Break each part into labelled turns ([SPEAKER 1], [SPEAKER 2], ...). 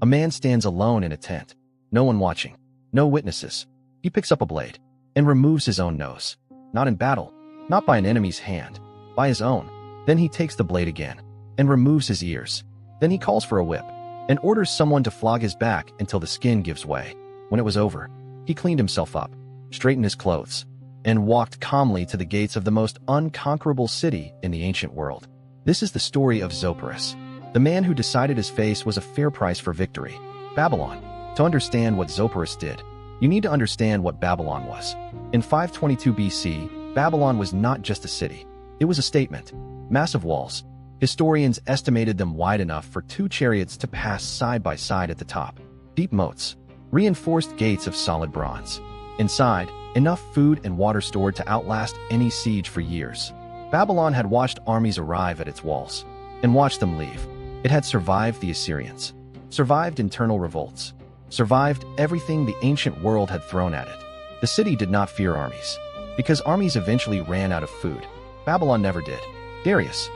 [SPEAKER 1] A man stands alone in a tent. No one watching. No witnesses. He picks up a blade and removes his own nose. Not in battle. Not by an enemy's hand. By his own. Then he takes the blade again and removes his ears. Then he calls for a whip and orders someone to flog his back until the skin gives way. When it was over, he cleaned himself up, straightened his clothes, and walked calmly to the gates of the most unconquerable city in the ancient world. This is the story of Zopyrus, the man who decided his face was a fair price for victory. Babylon. To understand what Zopyrus did, you need to understand what Babylon was. In 522 BC, Babylon was not just a city. It was a statement. Massive walls. Historians estimated them wide enough for 2 chariots to pass side by side at the top. Deep moats. Reinforced gates of solid bronze. Inside, enough food and water stored to outlast any siege for years. Babylon had watched armies arrive at its walls and watched them leave. It had survived the Assyrians, survived internal revolts, survived everything the ancient world had thrown at it. The city did not fear armies, because armies eventually ran out of food. Babylon never did. Darius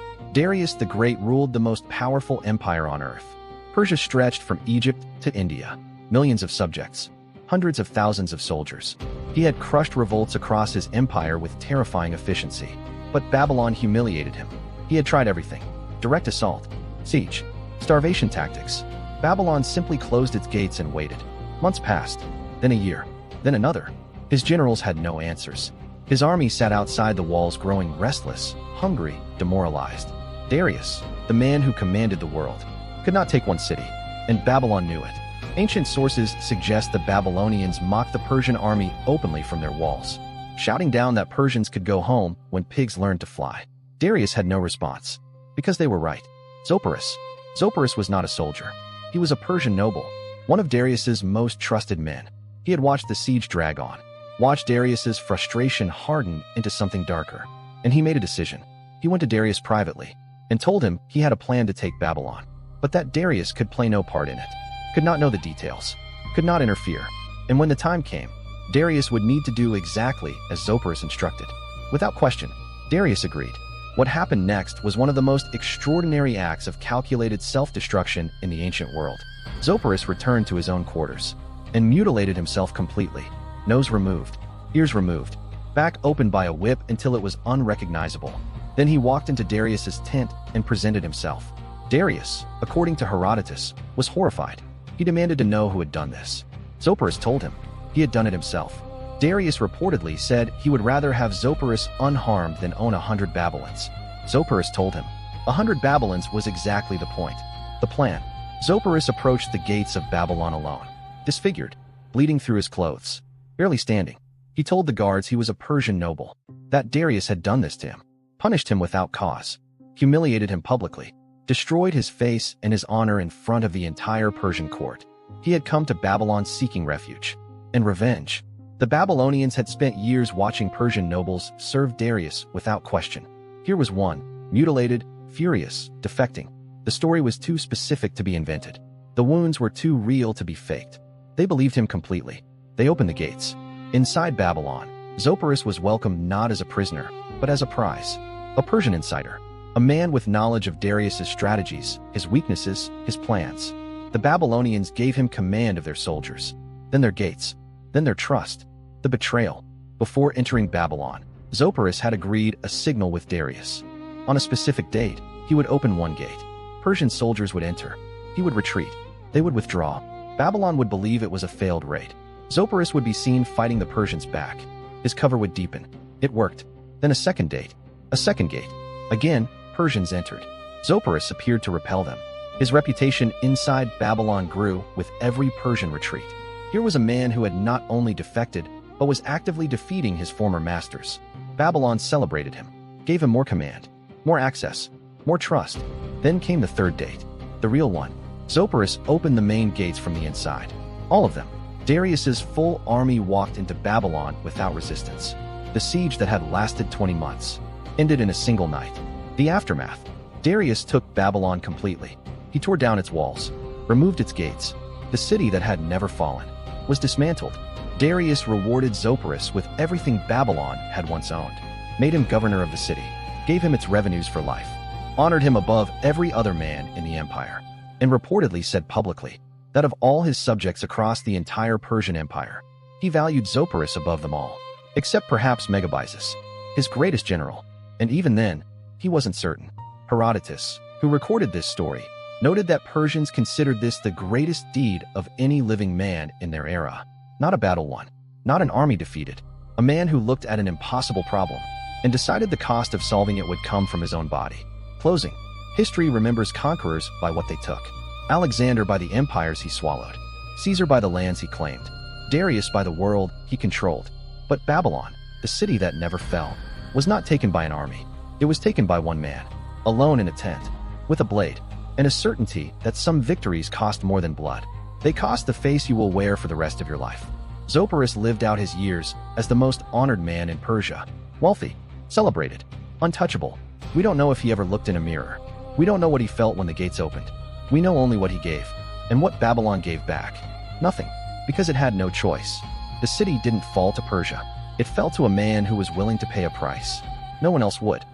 [SPEAKER 1] the Great ruled the most powerful empire on earth. Persia stretched from Egypt to India. Millions of subjects, hundreds of thousands of soldiers. He had crushed revolts across his empire with terrifying efficiency. But Babylon humiliated him. He had tried everything. Direct assault, siege, starvation tactics. Babylon simply closed its gates and waited. Months passed, then a year, then another. His generals had no answers. His army sat outside the walls growing restless, hungry, demoralized. Darius, the man who commanded the world, could not take one city, and Babylon knew it. Ancient sources suggest the Babylonians mocked the Persian army openly from their walls, shouting down that Persians could go home when pigs learned to fly. Darius had no response, because they were right. Zopyrus was not a soldier. He was a Persian noble, one of Darius's most trusted men. He had watched the siege drag on, watched Darius's frustration harden into something darker, and he made a decision. He went to Darius privately and told him he had a plan to take Babylon, but that Darius could play no part in it, could not know the details, could not interfere, and when the time came, Darius would need to do exactly as Zopyrus instructed. Without question, Darius agreed. What happened next was one of the most extraordinary acts of calculated self-destruction in the ancient world. Zopyrus returned to his own quarters and mutilated himself completely. Nose removed, ears removed, back opened by a whip until it was unrecognizable. Then he walked into Darius's tent and presented himself. Darius, according to Herodotus, was horrified. He demanded to know who had done this. Zopyrus told him he had done it himself. Darius reportedly said he would rather have Zopyrus unharmed than own 100 Babylons. Zopyrus told him 100 Babylons was exactly the point. The plan. Zopyrus approached the gates of Babylon alone, disfigured, bleeding through his clothes, barely standing. He told the guards he was a Persian noble, that Darius had done this to him, punished him without cause, humiliated him publicly, destroyed his face and his honor in front of the entire Persian court. He had come to Babylon seeking refuge and revenge. The Babylonians had spent years watching Persian nobles serve Darius without question. Here was one, mutilated, furious, defecting. The story was too specific to be invented. The wounds were too real to be faked. They believed him completely. They opened the gates. Inside Babylon, Zopyrus was welcomed not as a prisoner, but as a prize. A Persian insider. A man with knowledge of Darius's strategies, his weaknesses, his plans. The Babylonians gave him command of their soldiers, then their gates, then their trust. The betrayal. Before entering Babylon, Zopyrus had agreed a signal with Darius. On a specific date, he would open one gate. Persian soldiers would enter. He would retreat. They would withdraw. Babylon would believe it was a failed raid. Zopyrus would be seen fighting the Persians back. His cover would deepen. It worked. Then a second date. A second gate. Again, Persians entered. Zopyrus appeared to repel them. His reputation inside Babylon grew with every Persian retreat. Here was a man who had not only defected, but was actively defeating his former masters. Babylon celebrated him, gave him more command, more access, more trust. Then came the third date, the real one. Zopyrus opened the main gates from the inside. All of them. Darius's full army walked into Babylon without resistance. The siege that had lasted 20 months ended in a single night. The aftermath. Darius took Babylon completely. He tore down its walls, removed its gates. The city that had never fallen was dismantled. Darius rewarded Zopyrus with everything Babylon had once owned, made him governor of the city, gave him its revenues for life, honored him above every other man in the empire, and reportedly said publicly, that of all his subjects across the entire Persian Empire, he valued Zopyrus above them all, except perhaps Megabyzus, his greatest general, and even then, he wasn't certain. Herodotus, who recorded this story, noted that Persians considered this the greatest deed of any living man in their era. Not a battle won, not an army defeated, a man who looked at an impossible problem and decided the cost of solving it would come from his own body. Closing. History remembers conquerors by what they took. Alexander by the empires he swallowed. Caesar by the lands he claimed. Darius by the world he controlled. But Babylon, the city that never fell, was not taken by an army. It was taken by one man, alone in a tent, with a blade, and a certainty that some victories cost more than blood. They cost the face you will wear for the rest of your life. Zopyrus lived out his years as the most honored man in Persia. Wealthy, celebrated, untouchable. We don't know if he ever looked in a mirror. We don't know what he felt when the gates opened. We know only what he gave. And what Babylon gave back. Nothing. Because it had no choice. The city didn't fall to Persia. It fell to a man who was willing to pay a price. No one else would.